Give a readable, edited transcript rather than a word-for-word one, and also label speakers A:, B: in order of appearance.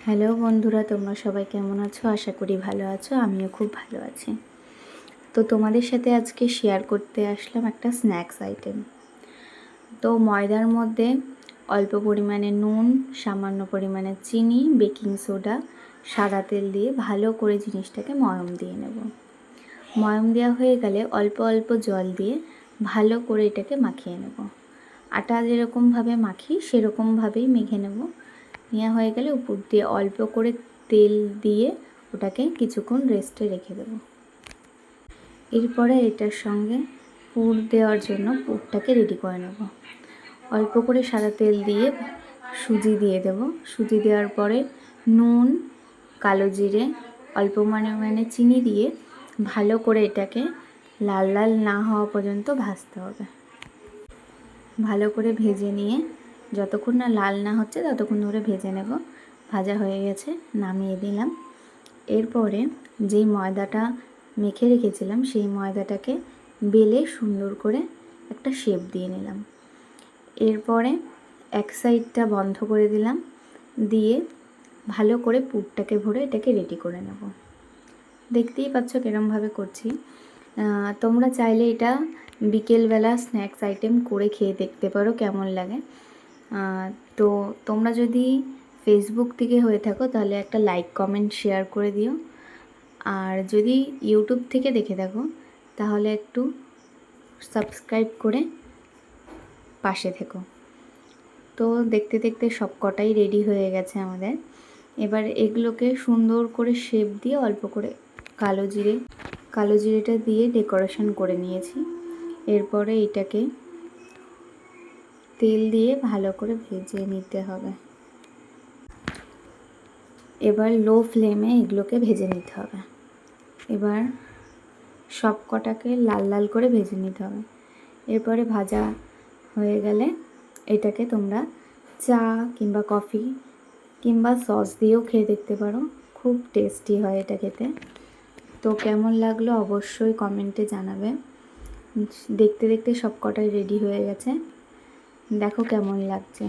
A: Hello বন্ধুরা, তোমরা সবাই কেমন আছো? আশা করি ভালো আছো। আমিও খুব ভালো আছি। তো তোমাদের সাথে আজকে শেয়ার করতে আসলাম একটা স্ন্যাক্স আইটেম। তো ময়দার মধ্যে অল্প পরিমাণে নুন, সামান্য পরিমাণে চিনি, বেকিং সোডা, সাদা তেল দিয়ে ভালো করে জিনিসটাকে ময়ম দিয়ে নেব। ময়ম দেওয়া হয়ে গেলে অল্প অল্প জল দিয়ে ভালো করে এটাকে মাখিয়ে নেব। আটা যেরকমভাবে মাখি সেরকমভাবেই মেখে নেব। নেওয়া হয়ে গেলে উপর দিয়ে অল্প করে তেল দিয়ে ওটাকে কিছুক্ষণ রেস্টে রেখে দেব। এরপরে এটার সঙ্গে পুর দেওয়ার জন্য পুরটাকে রেডি করে নেব। অল্প করে সাদা তেল দিয়ে সুজি দিয়ে দেব। সুজি দেওয়ার পরে নুন, কালো জিরে, অল্প পরিমাণে চিনি দিয়ে ভালো করে এটাকে লাল লাল না হওয়া পর্যন্ত ভাজতে হবে। ভালো করে ভেজে নিয়ে যতক্ষণ না লাল না হচ্ছে ততক্ষণ ধরে ভেজে নেব। ভাজা হয়ে গেছে, নামিয়ে দিলাম। এরপরে যেই ময়দাটা মেখে রেখেছিলাম সেই ময়দাটাকে বেলে সুন্দর করে একটা শেপ দিয়ে নিলাম। এরপরে এক সাইডটা বন্ধ করে দিলাম, দিয়ে ভালো করে পুরটাকে ভরে এটাকে রেডি করে নেব। দেখতেই পাচ্ছ কিরমভাবে করছি। তোমরা চাইলে এটা বিকেলবেলা স্ন্যাক্স আইটেম করে খেয়ে দেখতে পারো কেমন লাগে। তো তোমরা যদি ফেসবুক থেকে হয়ে থাকো তাহলে একটা লাইক, কমেন্ট, শেয়ার করে দিও। আর যদি ইউটিউব থেকে দেখে থাকো তাহলে একটু সাবস্ক্রাইব করে পাশে থেকো। তো দেখতে দেখতে সব কটাই রেডি হয়ে গেছে আমাদের। এবার এগুলোকে সুন্দর করে শেপ দিয়ে অল্প করে কালো জিরেটা দিয়ে ডেকোরেশন করে নিয়েছি। এরপরে এটাকে তেল দিয়ে ভালো করে ভেজে নিতে হবে। এবার লো ফ্লেমে এগুলোকে ভেজে নিতে হবে। এবার সব কটাকে লাল লাল করে ভেজে নিতে হবে। এরপরে ভাজা হয়ে গেলে এটাকে তোমরা চা কিংবা কফি কিংবা সস দিয়েও খেয়ে দেখতে পারো। খুব টেস্টি হয় এটা খেতে। তো কেমন লাগলো অবশ্যই কমেন্টে জানাবে। দেখতে দেখতে সব কটাই রেডি হয়ে গেছে, দেখো কেমন লাগছে।